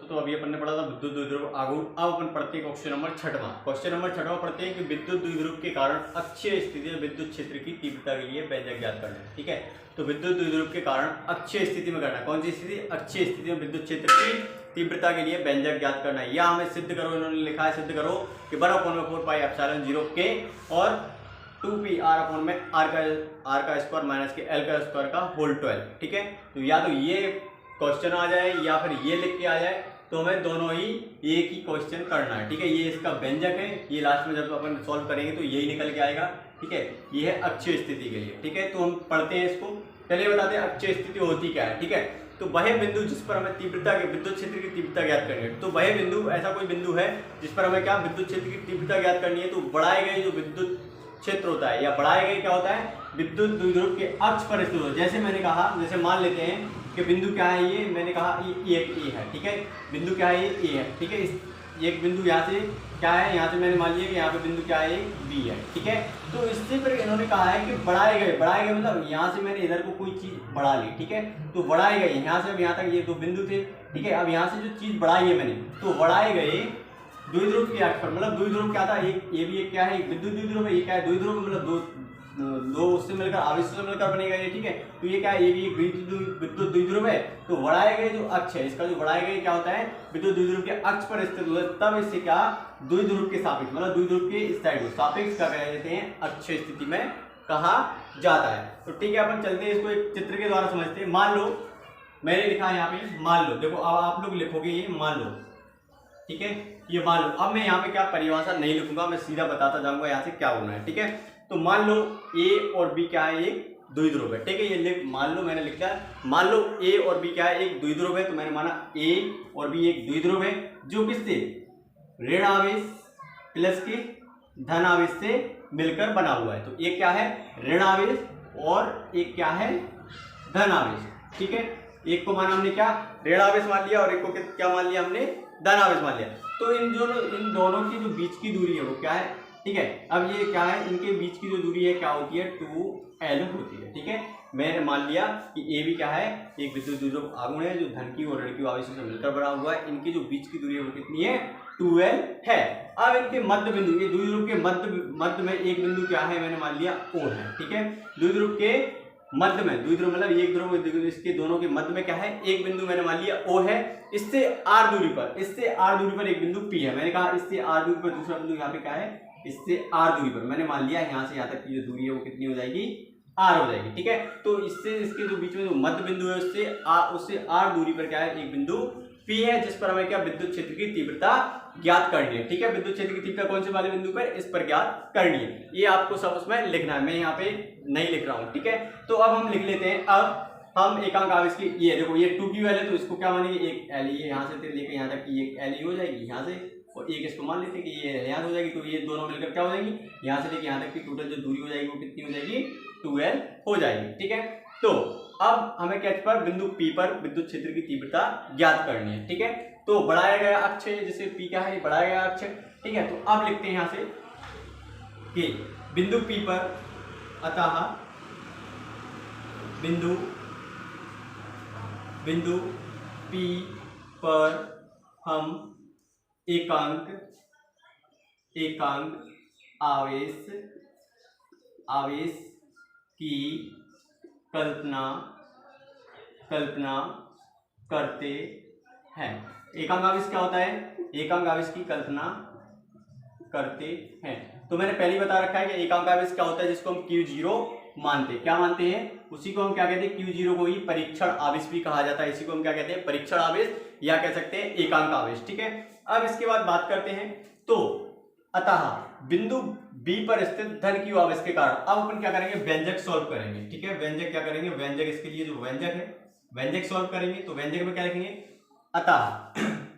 तो अभी अपन ने पढ़ा था विद्युत द्विध्रुव आघूर्ण। अब अपन पढ़ते हैं क्वेश्चन नंबर छठवां। क्वेश्चन नंबर छठवां पढ़ते हैं कि विद्युत द्विध्रुव के कारण अक्षीय स्थिति में विद्युत क्षेत्र की तीव्रता के लिए व्यंजक ज्ञात करना है। ठीक है, तो विद्युत द्विध्रुव के कारण अक्षीय स्थिति में करना है। कौन सी स्थिति? अक्षीय स्थिति में विद्युत क्षेत्र की तीव्रता के लिए व्यंजक ज्ञात करना है। या हमें सिद्ध करो, इन्होंने लिखा है सिद्ध करो कि 1/4 पाई एप्सिलॉन 0 के और 2p r अपॉन में r का स्क्वायर माइनस के l का स्क्वायर का होल 12। ठीक है, तो या तो ये क्वेश्चन आ जाए या फिर ये लिख के आ जाए, तो हमें दोनों ही एक ही क्वेश्चन करना है। ठीक है, ये इसका व्यंजक है, ये लास्ट में जब अपन सॉल्व करेंगे तो यही निकल के आएगा। ठीक है, ये है अक्षीय स्थिति के लिए। ठीक है, तो हम पढ़ते हैं इसको। पहले बताते हैं अक्षीय स्थिति होती क्या है। ठीक है, तो वह बिंदु जिस पर हमें तीव्रता के विद्युत क्षेत्र की तीव्रता ज्ञात करनी है, तो वह बिंदु ऐसा कोई बिंदु है जिस पर हमें क्या विद्युत क्षेत्र की तीव्रता ज्ञात करनी है। तो बढ़ाए गए जो विद्युत क्षेत्र होता है या बढ़ाए गए क्या होता है, विद्युत द्विध्रुव के अक्ष पर स्थित होता है। जैसे मैंने कहा, जैसे मान लेते हैं कि बिंदु क्या है, ये मैंने कहा ये एक ए है। ठीक है, बिंदु क्या है, ये ए है। ठीक है, इस एक बिंदु यहाँ से क्या है, यहाँ से मैंने मान लिया कि यहाँ पे बिंदु क्या है, बी है। ठीक है, तो इससे फिर इन्होंने कहा है कि बढ़ाए गए मतलब यहाँ से मैंने इधर को कोई चीज बढ़ा ली। ठीक है, तो बढ़ाए गए यहाँ से अब यहाँ तक ये दो बिंदु थे। ठीक है, अब यहाँ से जो चीज बढ़ाई है मैंने, तो बढ़ाए गए द्विध्रुव के अक्ष पर, मतलब द्विध्रुव क्या था, एक ये भी एक क्या है, एक विद्युत द्विध्रुव है। ये क्या है, द्विध्रुव मतलब दो उससे मिलकर आवेश से मिलकर बनेगा ये। ठीक है, तो ये क्या है, ये भी एक विद्युत द्विध्रुव है। तो बढ़ाए गए जो अक्ष है, इसका जो बढ़ाए गए क्या होता है, विद्युत द्विध्रुव के अक्ष पर स्थित होता है, तब इससे क्या द्विध्रुव के सापेक्ष मतलब द्विध्रुव के इस साइड को सापेक्ष क्या कह देते हैं, अक्षीय स्थिति में कहा जाता है। तो ठीक है, अपन चलते हैं इसको एक चित्र के द्वारा समझते हैं। मान लो मैंने लिखा है यहाँ पे, मान लो, देखो अब आप लोग लिखोगे ये मान लो। ठीक है, ये मान लो। अब मैं यहाँ पे क्या परिभाषा नहीं लिखूंगा, मैं सीधा बताता जाऊंगा यहाँ से क्या होना है। ठीक है, तो मान लो ए और बी क्या है, एक द्विध्रुव है। ठीक है, ये मान लो मैंने लिखा है, मान लो ए और बी क्या है, एक द्विध्रुव है। तो मैंने माना ए और बी एक द्विध्रुव है जो किससे, ऋण आवेश प्लस के धन आवेश से मिलकर बना हुआ है। तो एक क्या है, ऋण आवेश और एक क्या है, धन आवेश। ठीक है, एक को माना हमने क्या, ऋण आवेश मान लिया और एक को क्या मान लिया हमने, धन आवेश मान लिया। तो इन दोनों की जो बीच की दूरी है वो क्या है। ठीक है, अब ये क्या है, इनके बीच की जो दूरी है क्या होती है, 2l होती है। ठीक है, मैंने मान लिया कि ए भी क्या है, एक विद्युत द्विध्रुव आघूर्ण है जो धन की और ऋण की आवेशों से मिलकर बना हुआ है। इनकी जो बीच की दूरी है वो कितनी है, 2l है। अब इनके मध्य बिंदु, ये द्विध्रुव के मध्य में एक बिंदु क्या है, मैंने मान लिया O है। ठीक है, द्विध्रुव के मध्य में, द्विध्रुव मतलब एक ध्रुव इसके दोनों के मध्य में क्या है, एक बिंदु मैंने मान लिया O है। इससे r दूरी पर एक बिंदु P है। मैंने कहा इससे r दूरी पर दूसरा बिंदु यहाँ पे क्या है, इससे r दूरी पर मैंने मान लिया यहाँ से यहाँ तक की जो दूरी है वो कितनी हो जाएगी, r हो जाएगी। ठीक है, तो इससे इसके जो बीच में जो मध्य बिंदु है उससे r दूरी पर क्या है, एक बिंदु P है, जिस पर हमें क्या विद्युत क्षेत्र की तीव्रता ज्ञात करनी है। ठीक है, विद्युत क्षेत्र की तीव्रता कौन से वाले बिंदु पर, इस पर ज्ञात करनी है। ये आपको सब उसमें लिखना है, मैं यहाँ पे नहीं लिख रहा हूँ। ठीक है, तो अब हम लिख लेते हैं। अब हम एकांक आवेश की, ये देखो ये 2q है तो इसको क्या मानेंगे, एक l, ये यहाँ से लेकर यहाँ तक की एक l हो जाएगी यहाँ से, और एक इसको मान लेते हैं कि ये यहाँ हो जाएगी। तो ये दोनों मिलकर क्या हो जाएगी, यहाँ से लेकर यहाँ तक की टोटल जो दूरी हो जाएगी वो कितनी हो जाएगी, 2l हो जाएगी। ठीक है, तो अब हमें क्या पर बिंदु P पर विद्युत क्षेत्र की तीव्रता ज्ञात करनी है। ठीक है, तो बढ़ाया गया अक्ष है, जैसे P क्या है, बढ़ाया गया अक्ष। ठीक है, तो अब लिखते हैं यहाँ से कि बिंदु P पर, अतः बिंदु P पर हम एकांक आवेश की कल्पना करते हैं। एकांक आवेश क्या होता है, एकांक आवेश की कल्पना करते हैं। तो मैंने पहले ही बता रखा है कि एकांक आवेश क्या होता है, जिसको हम Q0 मानते हैं। क्या मानते हैं, उसी को हम क्या कहते हैं, Q0 को ही परीक्षण आवेश भी कहा जाता है। इसी को हम क्या कहते हैं, परीक्षण आवेश या कह सकते हैं एकांक आवेश। ठीक है, अब इसके बाद बात करते हैं। तो अतः बिंदु B पर स्थित धन q आवेश के कारण अब अपन क्या करेंगे, व्यंजक सॉल्व करेंगे। ठीक है, व्यंजक क्या करेंगे, व्यंजक इसके लिए जो व्यंजक है व्यंजक सॉल्व करेंगे। तो व्यंजक में क्या लिखेंगे, अतः।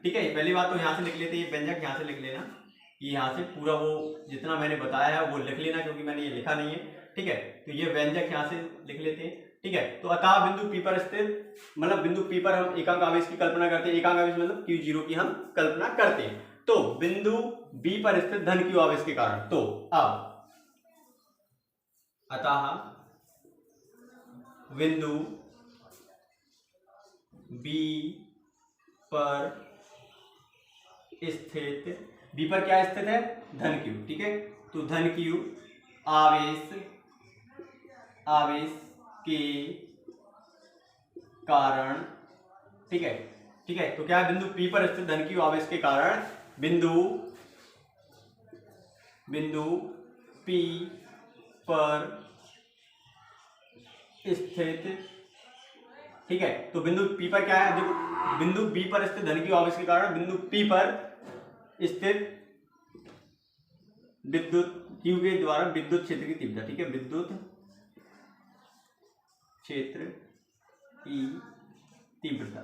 ठीक है, पहली बात तो यहाँ से लिख लेते हैं, व्यंजक यहाँ से लिख लेना, ये यहाँ से पूरा वो जितना मैंने बताया है वो लिख लेना, क्योंकि मैंने ये लिखा नहीं है। ठीक है, तो ये व्यंजक यहाँ से लिख लेते हैं। ठीक है, तो अतः बिंदु P पर स्थित, मतलब बिंदु P पर हम एकांक आवेश की कल्पना करते हैं। एकांक आवेश मतलब Q0 की हम कल्पना करते हैं। तो बिंदु B पर स्थित धन q आवेश के कारण, तो अब अतः बिंदु B पर स्थित, बी पर क्या स्थित है, धन q, ठीक है। तो धन q आवेश के कारण, ठीक है, ठीक है। तो क्या है, बिंदु P पर स्थित धन q आवेश के कारण बिंदु P पर स्थित, ठीक है। तो बिंदु P पर क्या है, देखो बिंदु B पर स्थित धन q आवेश के कारण बिंदु P पर स्थित विद्युत q के द्वारा विद्युत क्षेत्र की तीव्रता, ठीक है, विद्युत क्षेत्र की तीव्रता,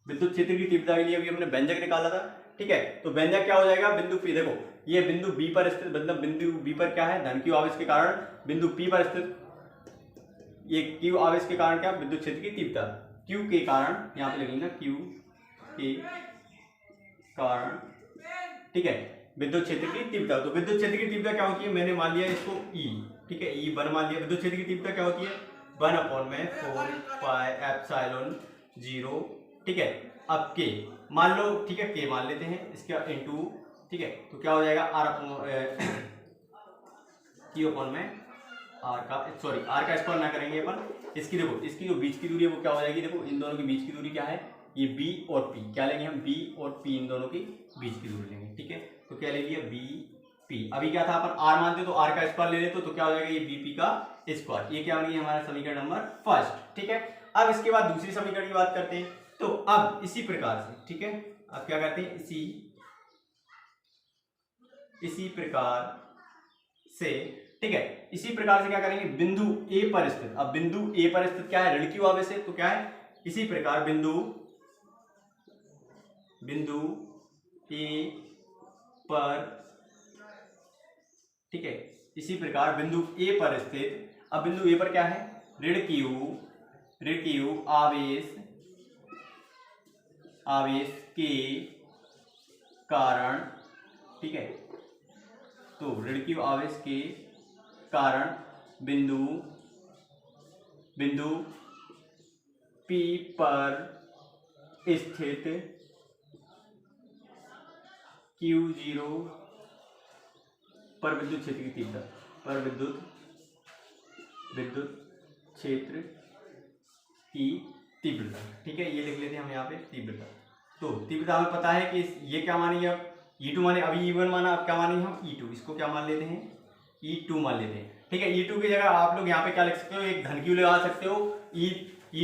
विद्युत क्षेत्र की तीव्रता के लिए अभी हमने व्यंजक निकाला था, ठीक है। तो व्यंजक क्या हो जाएगा, बिंदु P, देखो ये बिंदु B पर स्थित, मतलब बिंदु B पर क्या है, धन q आवेश के कारण बिंदु P पर स्थित ये q आवेश के कारण क्या, विद्युत क्षेत्र की तीव्रता, q के कारण, यहाँ पे लिखेंगे q के कारण, ठीक है, विद्युत क्षेत्र की तीव्रता। तो विद्युत क्षेत्र की तीव्रता क्या होती है, मैंने मान लिया इसको E, ठीक है, E1 मान लिया। विद्युत क्षेत्र की तीव्रता क्या होती है, 1/4πε0, ठीक है। अब K मान लो, ठीक है, K मान लेते हैं, इसका इंटू, ठीक है। तो क्या हो जाएगा, R का स्क्वायर ना करेंगे अपन, इसकी देखो, इसकी जो बीच की दूरी है वो क्या हो जाएगी, देखो इन दोनों के बीच की दूरी क्या है, ये B और P, क्या लेंगे हम, B और P, इन दोनों की बीच की दूरी लेंगे, ठीक है। तो क्या ले लिया, BP, अभी क्या था अपन R मानते तो R का स्क्वायर ले लेते, तो क्या हो जाएगा, ये BP का स्क्वायर, ये क्या बन गया हमारा समीकरण नंबर फर्स्ट, ठीक है। अब इसके बाद दूसरी समीकरण की बात करते हैं। तो अब इसी प्रकार से, ठीक है, अब क्या करते हैं, इसी प्रकार से, ठीक है, इसी प्रकार से क्या करेंगे, बिंदु A पर स्थित, अब बिंदु A पर स्थित क्या है, ऋण q आवेश है, तो क्या है, इसी प्रकार बिंदु A पर, ठीक है, इसी प्रकार बिंदु A पर स्थित, अब बिंदु A पर क्या है, ऋण q आवेश के कारण, ठीक है। तो ऋण q आवेश के कारण बिंदु P पर स्थित Q0 पर विद्युत क्षेत्र की तीव्रता, पर विद्युत क्षेत्र की तीव्रता, ठीक है, ये लिख लेते हैं हम यहाँ पे तीव्रता। तो तीव्रता हमें पता है कि ये क्या मानी, अब E2 माने, अभी E1 माना, अब क्या मानी हम E2, इसको क्या मान लेते हैं, E2 मान लेते हैं, ठीक है। E2 की जगह आप लोग यहाँ पे क्या लिख सकते हो, एक धन q लगा सकते हो, E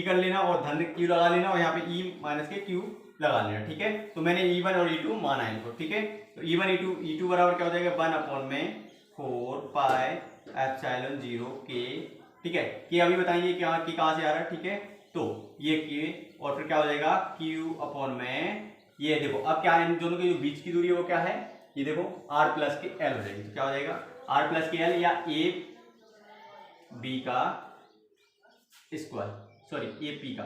कर लेना और धन q लगा लेना, और यहाँ पे E माइनस के q लगा लेना, ठीक है। तो मैंने E1 और E2 माना है इनको, ठीक है। तो E1 E2 बराबर क्या हो जाएगा, 1/4πε0 के, ठीक है। के अभी बताएंगे क्या कि कहाँ से आ रहा है, ठीक है। तो ये के और फिर क्या हो जाएगा, Q/में, ये देखो अब क्या है, इन दोनों की जो बीच की दूरी है वो क्या है, ये देखो R प्लस के L हो जाएगी, तो क्या हो जाएगा, R प्लस के L या AB का स्क्वायर, सॉरी AP का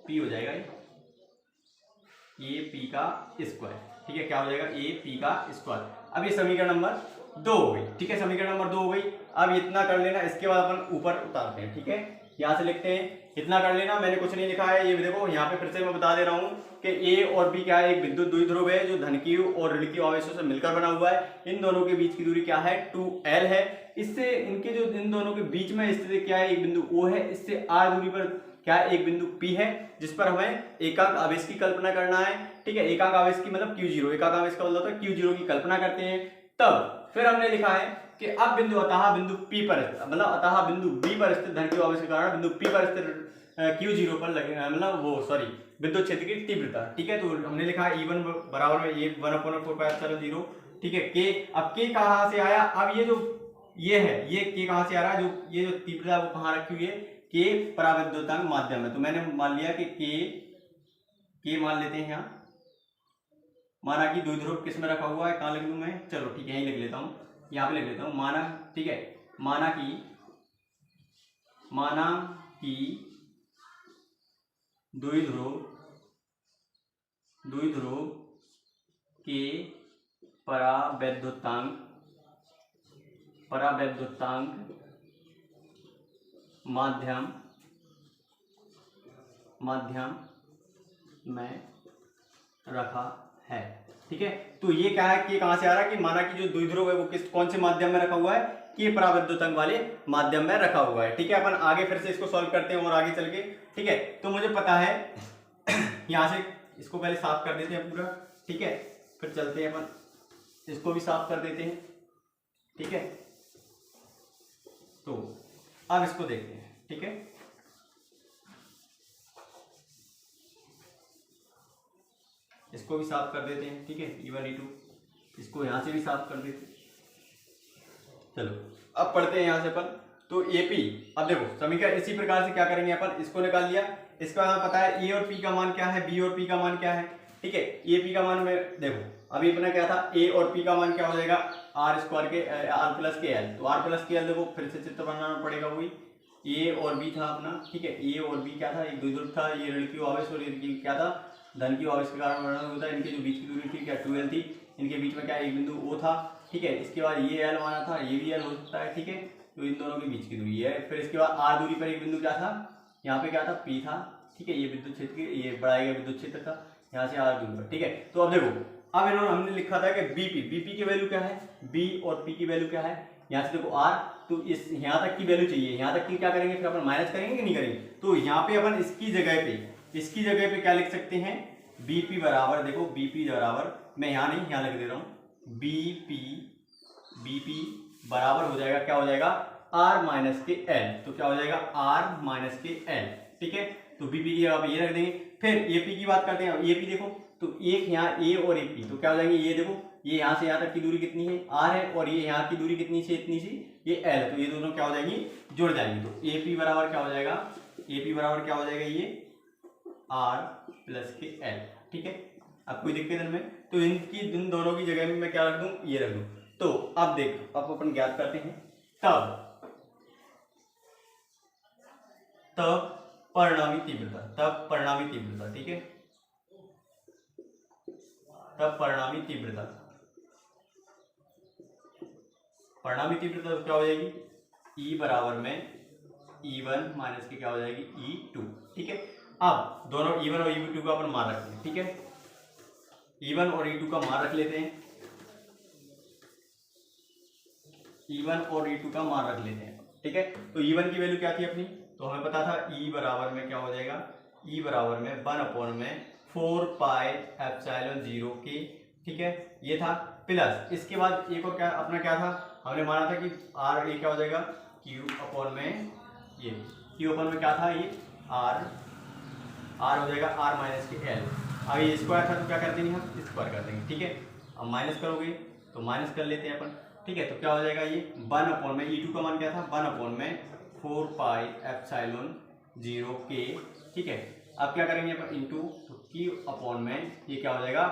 P हो जाएगा, ये AP का स्क्वायर, ठीक है, क्या हो जाएगा, AP का स्क्वायर। अब ये समीकरण नंबर 2 हो गई, ठीक है, समीकरण नंबर 2 हो गई। अब इतना कर लेना, इसके बाद अपन ऊपर उतारते हैं, ठीक है, यहाँ से लिखते हैं, इतना कर लेना, मैंने कुछ नहीं लिखा है, ये देखो यहाँ पे फिर से मैं बता दे रहा हूँ कि A और B क्या है, एक विद्युत द्विध्रुव है जो धन q और ऋण q आवेशों से मिलकर बना हुआ है। इन दोनों के बीच की दूरी क्या है, 2L है। इससे इनके जो इन दोनों के बीच में स्थित क्या है, एक बिंदु O है, इससे R दूरी पर क्या है, एक बिंदु P है, जिस पर हमें एकांक आवेश की कल्पना करना है, ठीक है। एकांक आवेश की मतलब Q0, एकांक आवेश का मतलब होता है Q0 की कल्पना करते हैं। तब फिर हमने लिखा है कि अब बिंदु बिंदु P पर, मतलब अतः बिंदु B पर स्थित धन q आवेश के कारण बिंदु P पर स्थित Q0 पर लगेगा, मतलब वो सॉरी विद्युत क्षेत्र की तीव्रता, ठीक है। तो हमने लिखा है E1 बराबर में 1/4πε0, ठीक है। के, अब के कहाँ से आया, अब ये जो ये है, ये के कहाँ से आ रहा है, जो ये जो तीव्रता वो कहाँ रखी हुई है, के पराविद्युतांक माध्यम में। तो मैंने मान लिया कि के मान लेते हैं यहाँ, माना कि द्विध्रुव किस में रखा हुआ है, कहाँ लिख लूँ मैं, चलो ठीक है यहीं लिख लेता हूँ, यहाँ पे लिख लेता हूँ, माना, ठीक है, माना कि द्विध्रुव के परावैद्युतांक माध्यम में रखा है। ठीक है, तो ये क्या है कि कहां से आ रहा है कि माना कि जो द्विध्रुव है वो कौन से माध्यम में रखा हुआ है कि पराविद्युतंक वाले माध्यम में रखा हुआ है। ठीक है, अपन आगे फिर से इसको सॉल्व करते हैं और आगे चल के। ठीक है, तो मुझे पता है यहां से इसको पहले साफ कर देते हैं पूरा। ठीक है, फिर चलते हैं अपन इसको भी साफ कर देते हैं। ठीक है, तो अब इसको देखते हैं। ठीक है, इसको भी साफ कर देते हैं। ठीक है, E1 E2 इसको यहां से भी साफ कर देते हैं। चलो अब पढ़ते हैं यहां से अपन। तो AP, अब देखो समीकरण इसी प्रकार से क्या करेंगे अपन, इसको निकाल लिया, इसका हमें पता है A और P का मान क्या है, B और P का मान क्या है। ठीक है, AP का मान में देखो अभी अपना क्या था, A और P का मान क्या हो जाएगा R स्क्वायर के R प्लस के L। तो R प्लस के L देखो फिर से चित्र बनाना पड़ेगा, वही A और B था अपना। ठीक है, A और B क्या था, एक द्विध्रुव था, ये ऋण आवेश और ये क्या था धन की आवेश के कारण वर्णन होता है। इनके जो बीच की दूरी थी क्या 12 थी, इनके बीच में क्या एक बिंदु O था। ठीक है, इसके बाद ये L माना था, ये भी L हो सकता है। ठीक है, तो इन दोनों के बीच की दूरी है। फिर इसके बाद R दूरी पर एक बिंदु क्या था, यहाँ पे क्या था P था। ठीक है, ये विद्युत क्षेत्र के ये बढ़ाया गया विद्युत क्षेत्र था, यहाँ से R दूरी पर। ठीक है, तो अब देखो अब इन्होंने हमने लिखा था कि बीपी की वैल्यू क्या है, B और P की वैल्यू क्या है। यहाँ से देखो R, तो इस यहाँ तक की वैल्यू चाहिए, यहाँ तक की क्या करेंगे फिर अपन माइनस करेंगे कि नहीं करेंगे। तो यहाँ पे अपन इसकी जगह पे क्या लिख सकते हैं, बीपी बराबर, देखो बीपी बराबर, मैं यहाँ नहीं यहाँ लिख दे रहा हूँ, बीपी बराबर हो जाएगा, क्या हो जाएगा R माइनस के L। तो क्या हो जाएगा R माइनस के L। ठीक है, तो बीपी की जगह ये रख देंगे। फिर एपी की बात करते हैं। एपी देखो तो एक यहाँ A और AP, तो क्या हो जाएंगे, ये देखो ये यहाँ से यहाँ तक की दूरी कितनी है R है, और ये यहाँ की दूरी कितनी सी इतनी सी ये L, तो ये दोनों क्या हो जाएंगी जुड़ जाएंगी। तो AP बराबर क्या हो जाएगा, AP बराबर क्या हो जाएगा ये R प्लस के L। ठीक है, अब कोई दिक्कत इनमें, तो इन दोनों की जगह में मैं क्या रख दूं, ये रख दूं। तो अब देखो अब अपन ज्ञात करते हैं तब परिणामी तीव्रता। ठीक है, तब परिणामी तीव्रता क्या हो जाएगी, E बराबर में E1 माइनस के क्या हो जाएगी E2। ठीक है, अब दोनों E1 और E2 का अपन मान रखते हैं। ठीक है, E1 और E2 का मान रख लेते हैं, E1 और E2 का मान रख लेते हैं। ठीक है, तो E1 की वैल्यू क्या थी अपनी, तो हमें पता था E बराबर में क्या हो जाएगा, E बराबर में 1/4 पाई एप्सिलॉन 0 के। ठीक है, ये था प्लस, इसके बाद एक और क्या अपना क्या था, हमने माना था कि R ये क्या हो जाएगा Q/, ये Q/, क्या था ये R हो जाएगा R माइनस के L। अब ये स्क्वायर था तो क्या कर देंगे हम स्क्वायर कर देंगे। ठीक है, अब माइनस करोगे तो माइनस कर लेते हैं अपन। ठीक है, तो क्या हो जाएगा ये 1/, E2 का मान क्या था 1/4 पाई एप्सिलॉन 0 के। ठीक है, अब क्या करेंगे अपन इंटू, तो Q/, ये क्या हो जाएगा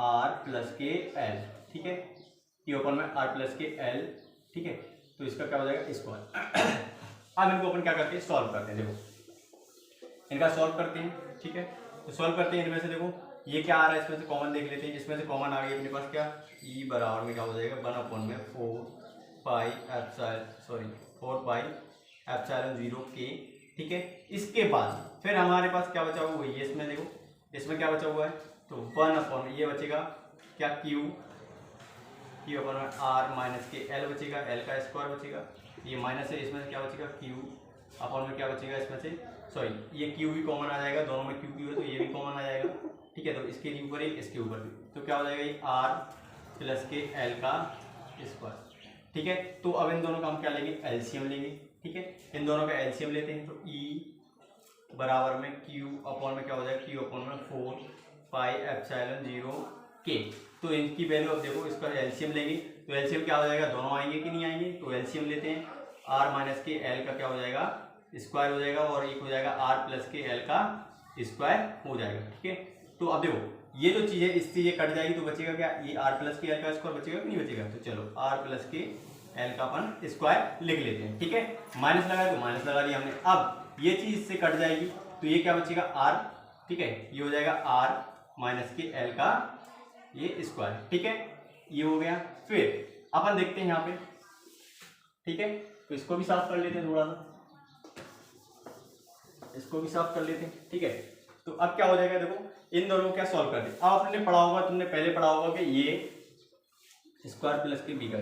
R प्लस के L। ठीक है, Q/, R प्लस के L। ठीक है, तो इसका क्या हो जाएगा स्क्वायर। अब इनको अपन क्या करते हैं सॉल्व करते हैं, देखो इनका सॉल्व करते हैं। ठीक है, तो सॉल्व करते हैं, इनमें से देखो ये क्या आ रहा है, इसमें से कॉमन देख लेते हैं। इसमें से कॉमन आ गई अपने पास क्या, E बराबर में क्या हो जाएगा 4 पाई एप्सिलॉन 0 के। ठीक है, इसके बाद फिर हमारे पास क्या बचा हुआ है, इसमें देखो इसमें क्या बचा हुआ है, तो 1/, ये बचेगा क्या Q/, R माइनस के L बचेगा, L का स्क्वायर बचेगा, ये माइनस है, इसमें से क्या बचेगा Q/, में क्या बचेगा इसमें से, सॉरी ये Q भी कॉमन आ जाएगा, दोनों में Q है तो ये भी कॉमन आ जाएगा। ठीक है, तो इसके ऊपर एक इसके ऊपर भी, तो क्या हो जाएगा ये R प्लस के L का स्क्वायर। ठीक है, तो अब इन दोनों का हम क्या लेंगे एलसीएम लेंगे। ठीक है, इन दोनों का एलसीएम लेते हैं, तो E बराबर में Q/, में क्या हो जाएगा Q/, में 4 पाई एप्सिलॉन 0 के। तो इनकी वैल्यू अब देखो इसका एलसीएम लेंगे, तो एलसीएम क्या हो जाएगा, दोनों आएंगे कि नहीं आएंगे, तो एलसीएम लेते हैं, R माइनस के L का क्या हो जाएगा स्क्वायर हो जाएगा, और एक हो जाएगा R प्लस के L का स्क्वायर हो जाएगा। ठीक है, तो अब देखो ये जो चीज़ है इससे ये कट जाएगी, तो बचेगा क्या, ये R प्लस के L का स्क्वायर बचेगा कि नहीं बचेगा, तो चलो R प्लस के L का अपन स्क्वायर लिख लेते हैं। ठीक है, माइनस लगाया तो माइनस लगा दिया हमने, अब ये चीज इससे कट जाएगी, तो ये क्या बचेगा R। ठीक है, ये हो जाएगा R माइनस के L का ये स्क्वायर। ठीक है, ये हो गया। फिर अपन देखते हैं यहाँ पे, ठीक है, तो इसको भी साफ कर लेते हैं, थोड़ा सा इसको भी साफ कर लेते हैं। ठीक है, तो अब क्या हो जाएगा, देखो इन दोनों को क्या सॉल्व कर दे। अब आपने पढ़ा होगा, तुमने पहले पढ़ा होगा कि ये स्क्वायर प्लस के बी का,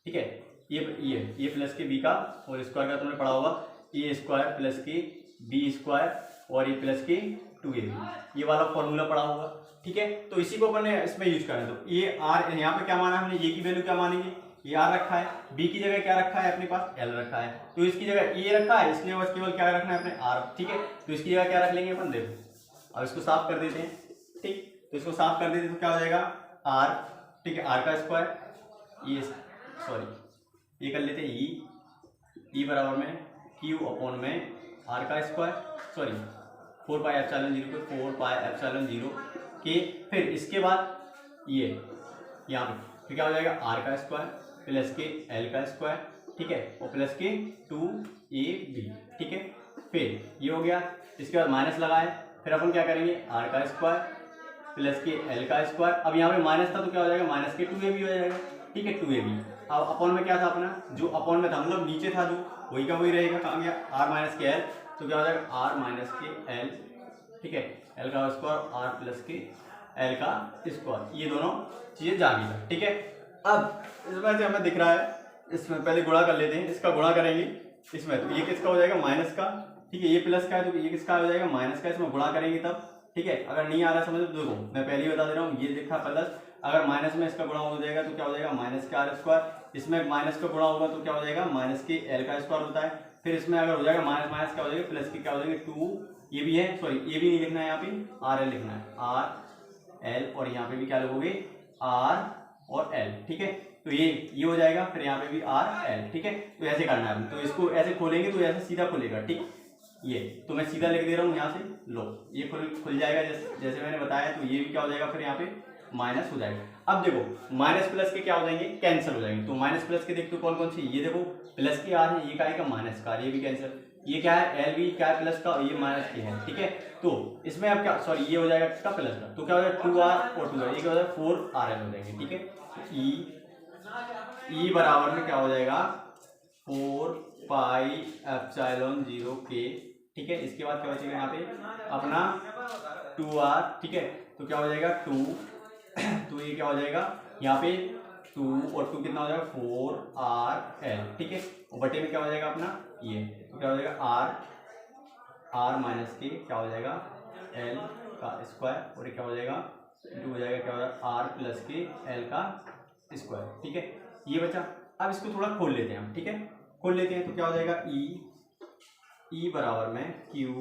ठीक है, ये प्लस के बी का और स्क्वायर का तुमने पढ़ा होगा, ए स्क्वायर प्लस के बी स्क्वायर और ये प्लस के 2ab, ये वाला फॉर्मूला पढ़ा होगा, ठीक है। तो इसी को अपन ने इसमें यूज करना है। तो ये आर यहाँ पे क्या माना हमने, ये की वैल्यू क्या मानेंगे, ये आर रखा है, बी की जगह क्या रखा है अपने पास, एल रखा है, तो इसकी जगह ए रखा है, इसलिए बस केवल क्या रखना है अपने आर, ठीक है। तो इसकी जगह क्या रख लेंगे अपन, देखो अब इसको साफ कर देते हैं, ठीक। तो इसको साफ कर देते तो क्या हो जाएगा आर, ठीक है, आर का स्क्वायर, ये सॉरी ये कर लेते हैं ई बराबर में क्यू अपॉन में आर का स्क्वायर, सॉरी 4 पाई एप्सिलॉन 0 पे 4 पाई एप्सिलॉन 0 के, फिर इसके बाद ये यहाँ पे फिर क्या हो जाएगा आर का स्क्वायर प्लस के एल का स्क्वायर, ठीक है, और प्लस के 2ab, ठीक है। फिर ये हो गया, इसके बाद माइनस लगाए, फिर अपन क्या करेंगे आर का स्क्वायर प्लस के एल का स्क्वायर, अब यहाँ पे माइनस था तो क्या हो जाएगा माइनस के 2ab हो जाएगा, ठीक है, 2ab। अब अपॉन में क्या था अपना, जो अपॉन में था मतलब नीचे था जो, वही का वही रहेगा, कहाँ गया आर माइनस के एल, तो क्या हो जाएगा आर माइनस के एल, ठीक है, एल का स्क्वायर आर प्लस के एल का स्क्वायर, ये दोनों चीजें जाएगी, ठीक है। अब इसमें जो हमें दिख रहा है, इसमें पहले गुणा कर लेते हैं, इसका गुणा करेंगे इसमें, तो ये किसका हो जाएगा माइनस का, ठीक है, ये प्लस का है तो ये किसका हो जाएगा माइनस का, इसमें गुणा करेंगे तब, ठीक है। अगर नहीं आ रहा समझ तो देखो मैं पहले ही बता दे रहा हूँ, ये लिखा प्लस, अगर माइनस में इसका गुणा हो जाएगा तो क्या हो जाएगा माइनस के आर स्क्वायर, इसमें माइनस का गुणा होगा तो क्या हो जाएगा माइनस के एल का स्क्वायर होता है, फिर इसमें अगर हो जाएगा माइनस माइनस क्या हो जाएगा प्लस के क्या हो जाएंगे 2, ये भी है, सॉरी ये भी नहीं लिखना है, यहाँ पे आर एल लिखना है, आर एल, और यहाँ पे भी क्या लिखोगे आर और एल, ठीक है। तो ये हो जाएगा, फिर यहाँ पे भी आर एल, ठीक है। तो ऐसे करना है, तो इसको ऐसे खोलेंगे तो ऐसे सीधा खुलेगा, ठीक, ये तो मैं सीधा लिख दे रहा हूँ यहाँ से, लो ये खुल जाएगा जैसे मैंने बताया, तो ये भी क्या हो जाएगा फिर यहाँ पे माइनस हो जाएगा। अब देखो माइनस प्लस के क्या हो जाएंगे कैंसिल हो जाएंगे, तो माइनस प्लस के देखते हो कौन कौन सी, ये देखो प्लस के आर है, ये क्या है माइनस का, ये भी कैंसिल, ये क्या है एल भी क्या है प्लस का, और ये माइनस के है, ठीक है। तो इसमें अब क्या, सॉरी ये हो जाएगा इसका प्लस का, तो क्या हो जाएगा 2r और 2r, ये क्या हो जाएगा 4rl हो जाएंगे, ठीक है। ई बराबर में क्या हो जाएगा 4 पाई एप्सिलॉन 0 के, ठीक है। इसके बाद क्या बचेगा यहाँ पे अपना 2r, ठीक है, तो क्या हो जाएगा 2 तो ये क्या हो जाएगा यहाँ पे 2 और 2 कितना हो जाएगा 4rl, ठीक है, और बटे में क्या हो जाएगा अपना ये, तो क्या हो जाएगा r माइनस के क्या हो जाएगा l का स्क्वायर, और ये क्या हो जाएगा इंटू हो जाएगा क्या हो जाएगा r प्लस के l का स्क्वायर, ठीक है, ये बचा। अब इसको थोड़ा खोल लेते हैं हम, ठीक है, खोल लेते हैं तो क्या हो जाएगा ई बराबर में क्यू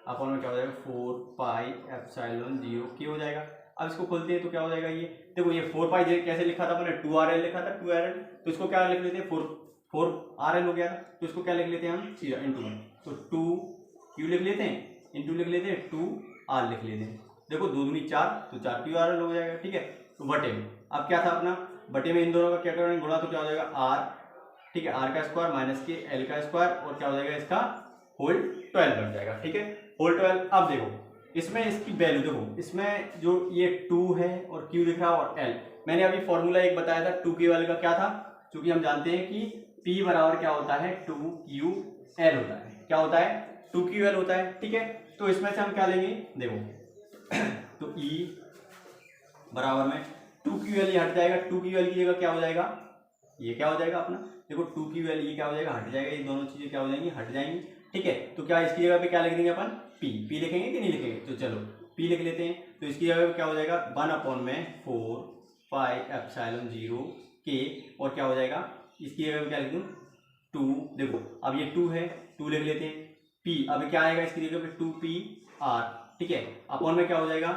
अपन में क्या हो जाएगा 4 पाई एप्सिलॉन 0 के हो जाएगा। अब इसको खोलते हैं तो क्या हो जाएगा, ये देखो ये 4 पाई कैसे लिखा था अपने 2rl लिखा था 2rl, तो इसको क्या लिख लेते हैं 4rl हो गया, तो इसको क्या लिख लेते हैं हम सीधा इंटू में, तो 2q लिख लेते हैं, इंटू लिख लेते हैं 2r लिख लेते हैं, देखो 2 दूनी 4 तो 4qrl हो जाएगा, ठीक है। तो बटे में अब क्या था अपना, बटे में इन दोनों का क्या करेंगे गुणा, तो क्या हो जाएगा r, ठीक है, r का स्क्वायर माइनस के l का स्क्वायर, और क्या हो जाएगा इसका होल 12 बन जाएगा, ठीक है, होल 12। अब देखो इसमें इसकी वैल्यू देखो, इसमें जो ये 2 है और q दिख रहा है और l, मैंने अभी फॉर्मूला एक बताया था 2q वाले का, क्या था, क्योंकि हम जानते हैं कि p बराबर क्या होता है 2ql होता है, क्या होता है 2ql होता है, ठीक है। तो इसमें से हम क्या लेंगे देखो तो e बराबर में 2ql ये हट जाएगा, 2ql की जगह क्या हो जाएगा ये क्या हो जाएगा अपना, देखो 2ql ये क्या हो जाएगा हट जाएगा, ये दोनों चीजें क्या हो जाएंगी हट जाएंगी, ठीक है। तो क्या इसकी जगह पे क्या लिख देंगे अपन p लिखेंगे कि नहीं लिखेंगे, तो चलो p लिख लेते हैं। तो इसकी जगह पे क्या हो जाएगा 1/4 पाई एप्सिलॉन 0 के, और क्या हो जाएगा इसकी जगह पे क्या लिख दूँ 2, देखो अब ये 2 है 2 लिख लेते हैं, p अब क्या आएगा इसकी जगह पे 2pr, ठीक है, अपॉन में क्या हो जाएगा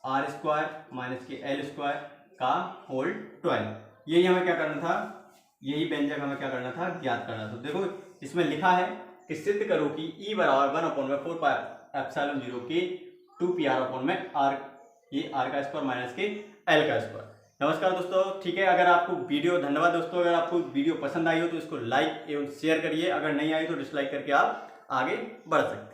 r स्क्वायर माइनस के l स्क्वायर का होल 12। यही हमें क्या करना था, यही व्यंजक हमें क्या करना था ज्ञात करना था। तो देखो इसमें लिखा है कि सिद्ध करो कि E बराबर 1/4 पाई एप्सिलॉन 0 के 2pr अपॉन में r, ये r का स्क्वायर माइनस के l का स्क्वायर। नमस्कार दोस्तों, ठीक है, अगर आपको वीडियो, धन्यवाद दोस्तों, अगर आपको वीडियो पसंद आई हो तो इसको लाइक एवं शेयर करिए, अगर नहीं आई तो डिसलाइक करके आप आगे बढ़ सकते हैं।